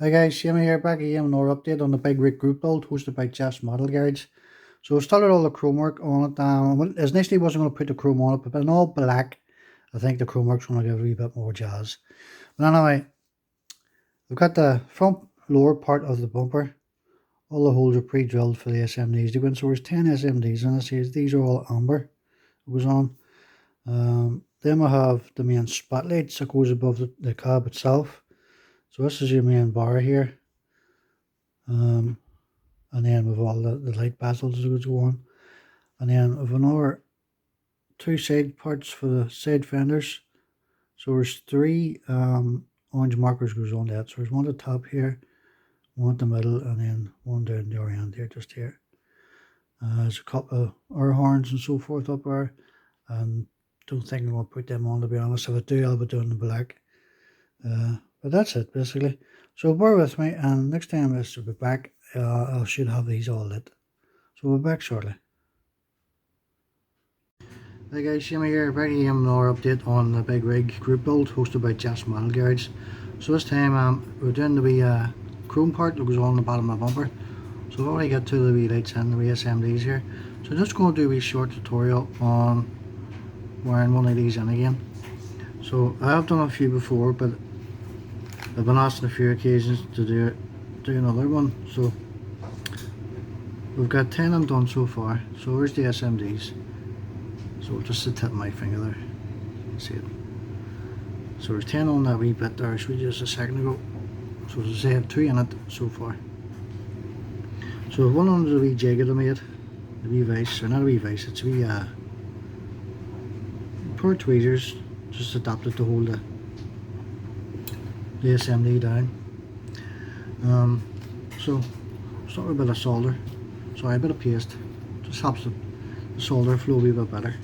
Hi guys, Shimmy here back again with another update on the big rig group build hosted by Jeff's Model Garage. So I started all the chrome work on it. As initially wasn't going to put the chrome on it, but in all black, I think the chrome work's going to give it a wee bit more jazz. But anyway, we've got the front lower part of the bumper. All the holes are pre-drilled for the SMDs to go in. So there's 10 SMDs in this. These are all amber that goes on. Then we have the main spotlights that goes above the cab itself. So this is your main bar here. And then with all the light bezels that go on. And then with another two side parts for the side fenders. So there's three orange markers goes on that. So there's one at the top here, one at the middle, and then one down the other end here, just here. There's a couple of air horns and so forth up there. And don't think I'm going to put them on, to be honest. If I do, I'll be doing the black. But that's it, basically. So bear with me, and next time I'll be back, I should have these all lit. So we'll be back shortly. Hey guys, Shimmy here, back again with another update on the big rig group build hosted by Jeff's Model Garage. So this time we're doing the wee chrome part that goes on the bottom of the bumper. So I've already got two of the wee lights and the wee SMDs here. So I'm just going to do a wee short tutorial on wiring one of these in again. So I have done a few before, but I've been asked on a few occasions to do another one. So we've got 10 of them done so far. So here's the SMDs. So just the tip of my finger there, see it. So there's 10 on that wee bit there, so just a second ago. So as I say, I have 2 in it so far. So one on the wee jig that I made, the wee vise, or not a wee vise, it's a wee pair of tweezers, just adapted to hold the SMD down. So start with a bit of solder, sorry, a bit of paste, just helps the solder flow a wee bit better.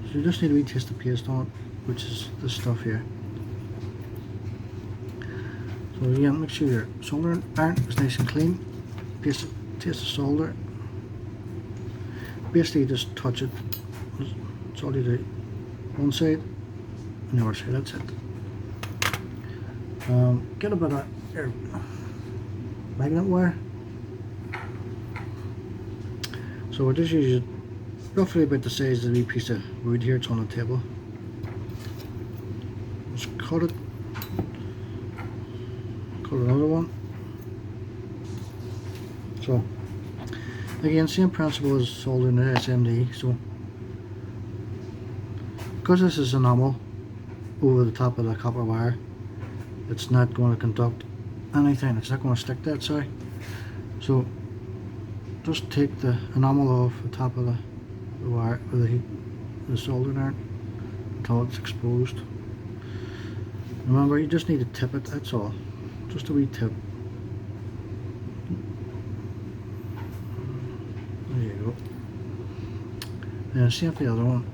So you just need a wee taste of paste on it, which is this stuff here. So again, make sure your soldering iron is nice and clean. Taste of solder. Basically just touch it. That's all you do. One side and the other side, that's it. Get a bit of your magnet wire. So I just use it roughly about the size of the wee piece of wood here, it's on the table. Just cut it. Cut another one. So again, same principle as soldering the SMD. So because this is enamel over the top of the copper wire, it's not going to conduct anything, it's not going to stick that, sorry. So just take the enamel off the top of the wire with the soldering iron until it's exposed. Remember, you just need to tip it, that's all. Just a wee tip. There you go. And same for the other one.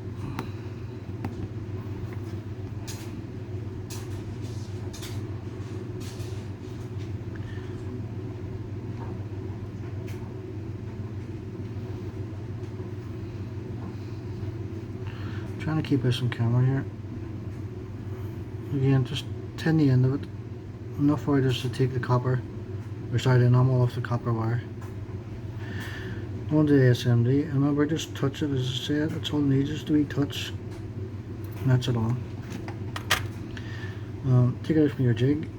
Trying to keep this on camera here. Again, just tin the end of it. Enough for it just to take the copper, or sorry, the enamel off the copper wire. Onto the SMD, and remember, just touch it as I said, that's all it needs, just a wee touch, and that's it on. Take it out from your jig,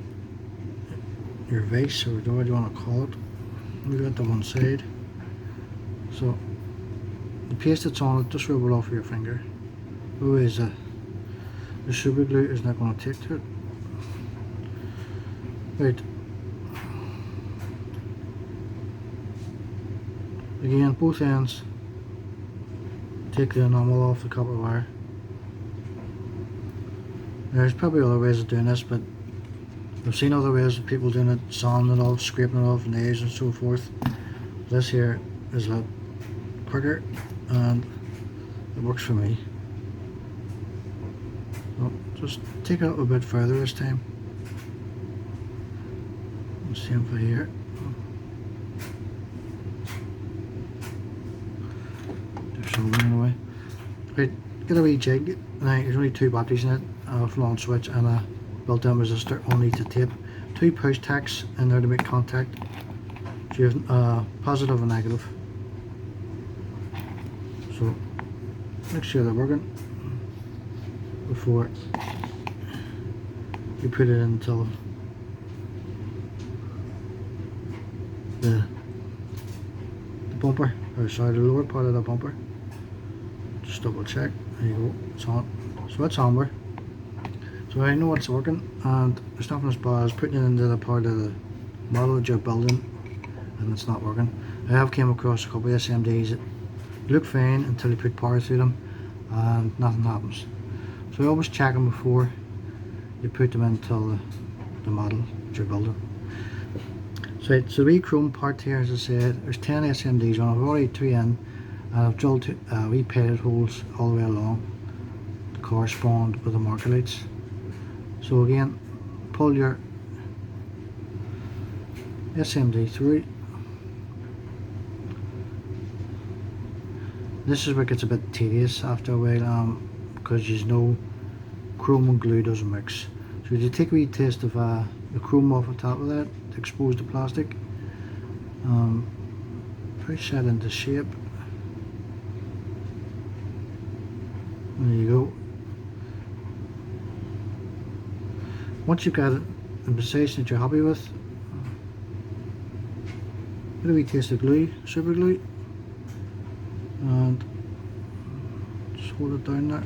your vise, or whatever you want to call it. Leave it to one side. So, the paste that's on it, just rub it off with your finger. Otherwise, the super glue is not going to take to it. Right. Again, both ends. Take the enamel off the copper wire. There's probably other ways of doing this, but I've seen other ways of people doing it, sanding it off, scraping it off, nails and so forth. This here is a lot quicker, and it works for me. So just take it a little bit further this time. Same for here. There's soldering in the way. Right, get a wee jig. Now there's only 2 batteries in it, a full-on switch and a built-in resistor. I'll need to tape. 2 push tacks in there to make contact. So you have positive and negative. So make sure they're working before you put it into the bumper, or sorry, the lower part of the bumper. Just double check. There you go, it's on. So it's on. So I know it's working, and there's nothing as bad as putting it into the part of the model that you're building and it's not working. I have came across a couple of SMDs that look fine until you put power through them and nothing happens. So I always check them before you put them into the model that you're building. So it's the wee chrome part here, as I said. There's 10 SMDs on it. I've already 2 in, and I've drilled wee pellet holes all the way along to correspond with the marker lights. So again, pull your SMD through. This is where it gets a bit tedious after a while, because you know chrome and glue doesn't mix. So you take a wee taste of the chrome off the top of that to expose the plastic. Push that into shape. There you go. Once you've got it in position that you're happy with, get a wee taste of glue, super glue, and just hold it down there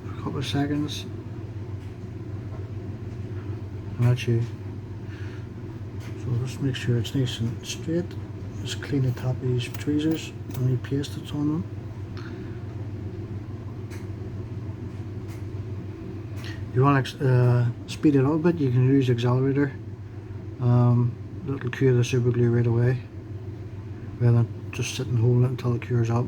for a couple of seconds, and that's you. So just make sure it's nice and straight. Just clean the top of these tweezers and any paste that's on them. If you want to speed it up a bit, you can use the accelerator. That'll cure the super glue right away, rather than just sit and hold it until it cures up.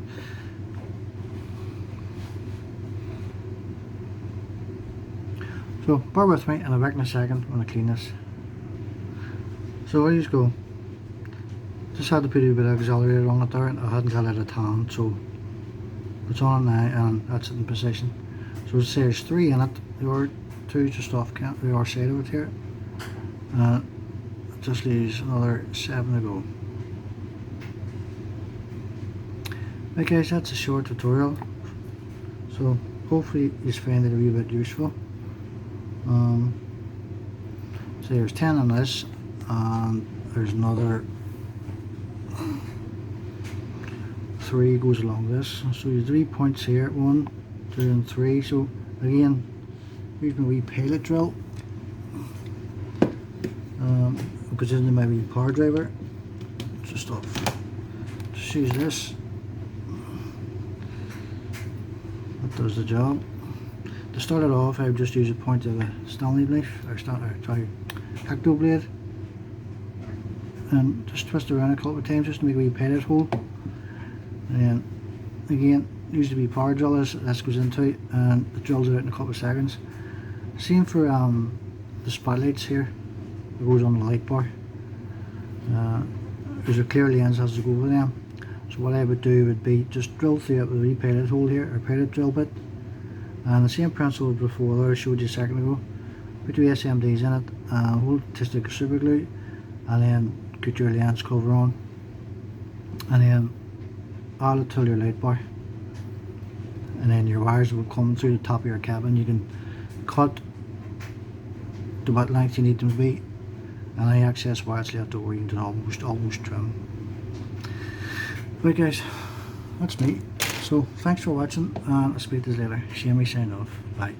So bear with me, and I'll be back in a second when I clean this. So there you go. Just had to put a bit of accelerator on it there, and I hadn't got it at hand, so it's on now, and that's it in position. So as I say, there's 3 in it. There are 2 just off the other side of it here. It just leaves another 7 to go. Right guys, that's a short tutorial. So hopefully you find it a wee bit useful. So there's 10 on this, and there's another 3 goes along this. So there's 3 points here, 1, 2 and 3. So again, use my wee pilot drill, because this is my wee power driver. Just use this. That does the job. To start it off, I would just use a point of the Stanley knife, or Cacto blade, and just twist around a couple of times just to make a wee pilot hole. And again, use the wee power drill this goes into, and it drills it out in a couple of seconds. Same for the spotlights here. It goes on the light bar. There's a clear lens has to go with them. So what I would do would be just drill through it with a wee pilot hole here, or pilot drill bit. And the same principle before that I showed you a second ago. Put your SMDs in it, and hold it to stick of super glue, and then put your lens cover on, and then add it to your light bar. And then your wires will come through the top of your cabin. You can cut to what length you need them to be, and any excess wires left over you can almost trim. Right guys, that's me. So thanks for watching, and I'll speak to you later. Shamey signing off. Bye.